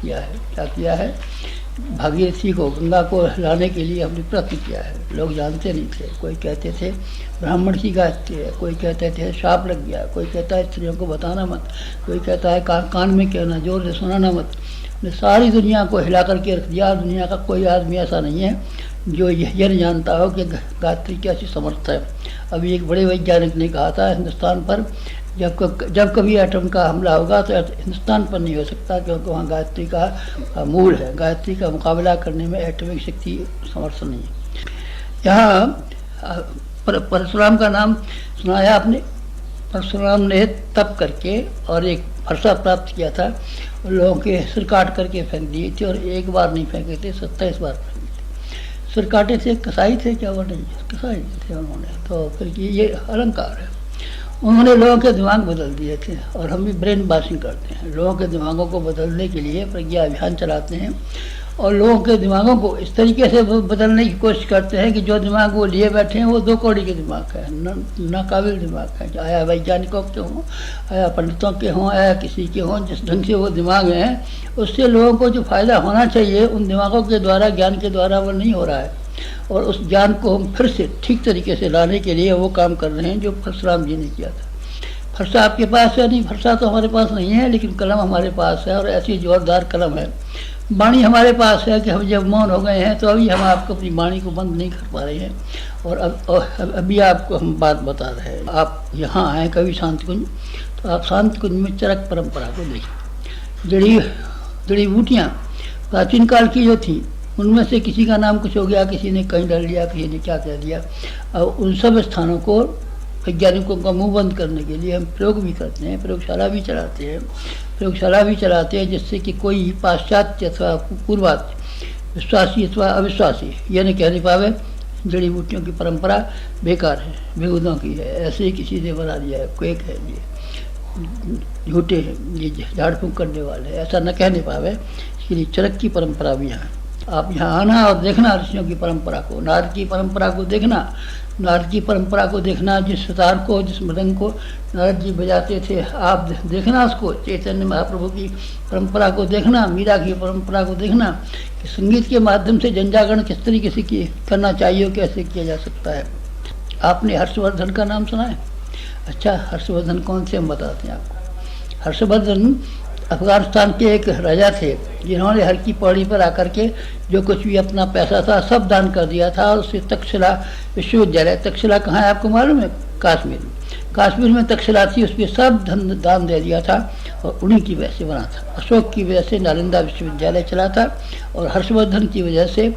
किया है। क्या किया है? भागीरथी को, गंगा को लाने के लिए हमने प्रयत्न किया है। लोग जानते नहीं थे। कोई कहते थे ब्राह्मण की गायत्री है, कोई कहते थे श्राप लग गया, कोई कहता है स्त्रियों को बताना मत, कोई कहता है कान में कहना, जोर से सुनाना मत। ने सारी दुनिया को हिला करके रख दिया। दुनिया का कोई आदमी ऐसा नहीं है जो यह नहीं जानता हो कि गायत्री कैसी समर्थ है। अभी एक बड़े वैज्ञानिक ने कहा था हिंदुस्तान पर जब कभी एटम का हमला होगा तो हिंदुस्तान पर नहीं हो सकता, क्योंकि वहाँ गायत्री का मूल है। गायत्री का मुकाबला करने में एटॉमिक शक्ति समर्थ नहीं है। यहाँ परशुराम का नाम सुनाया आपने। परशुराम ने तप करके और एक फरसा प्राप्त किया था, लोगों के सिर काट करके फेंक दिए थे, और एक बार नहीं फेंके थे, 27 बार फेंके थे। सिर काटे थे, कसाई थे क्या? वो नहीं, कसाई थे उन्होंने। तो फिर ये अलंकार है। उन्होंने लोगों के दिमाग बदल दिए थे, और हम भी ब्रेन वॉशिंग करते हैं। लोगों के दिमागों को बदलने के लिए प्रज्ञा अभियान चलाते हैं, और लोगों के दिमागों को इस तरीके से बदलने की कोशिश करते हैं कि जो दिमाग वो लिए बैठे हैं वो 2 कौड़ी के दिमाग है, नाकाबिल दिमाग है। आया वैज्ञानिकों के हों, आया पंडितों के हों, आया किसी के हों, जिस ढंग से वो दिमाग हैं उससे लोगों को जो फ़ायदा होना चाहिए उन दिमागों के द्वारा, ज्ञान के द्वारा, वो नहीं हो रहा है। और उस ज्ञान को हम फिर से ठीक तरीके से लाने के लिए वो काम कर रहे हैं जो परशुराम जी ने किया था। फरसा आपके पास है? नहीं, फरसा तो हमारे पास नहीं है, लेकिन कलम हमारे पास है, और ऐसी जोरदार कलम है। वाणी हमारे पास है कि हम जब मौन हो गए हैं तो अभी हम आपको अपनी वाणी को बंद नहीं कर पा रहे हैं, और अभी आपको हम बात बता रहे हैं। आप यहाँ आए कभी शांति कुंज, तो आप शांति कुंज में चरक परंपरा को देखें। जड़ी बूटियाँ प्राचीन काल की जो थी, उनमें से किसी का नाम कुछ हो गया, किसी ने कहीं डाल दिया, किसी ने क्या कह दिया। और उन सब स्थानों को वैज्ञानिकों का मुंह बंद करने के लिए हम प्रयोग भी करते हैं, प्रयोगशाला भी चलाते हैं, जिससे कि कोई पाश्चात्य अथवा पूर्वात्य, विश्वासी अथवा अविश्वासी ये नहीं कहने पावे जड़ी बूटियों की परंपरा बेकार है, बेहूदों की है, ऐसे ही किसी ने बना दिया है, क्वेक है, ये झूठे हैं, ये झाड़ फूँक करने वाले हैं, ऐसा न कहने पावे। इसके लिए चरक की परंपरा भी है। आप यहाँ आना और देखना ऋषियों की परंपरा को, नारद की परंपरा को देखना। नारद की परंपरा को देखना, जिस सितार को, जिस मृदंग को नारद जी बजाते थे, आप देखना उसको। चैतन्य महाप्रभु की परंपरा को देखना, मीरा की परंपरा को देखना कि संगीत के माध्यम से जनजागरण किस तरीके से करना चाहिए, कैसे किया जा सकता है। आपने हर्षवर्धन का नाम सुना है? अच्छा, हर्षवर्धन कौन से हम बताते हैं आपको। हर्षवर्धन अफगानिस्तान के एक राजा थे, जिन्होंने हर की पौड़ी पर आकर के जो कुछ भी अपना पैसा था सब दान कर दिया था, और उससे तक्षशिला विश्वविद्यालय, तक्षशिला कहाँ है आपको मालूम है? कश्मीर में तक्षशिला थी, उसमें सब धन दान दे दिया था, और उन्हीं की वजह से बना था। अशोक की वजह से नालंदा विश्वविद्यालय चला था, और हर्षवर्धन की वजह से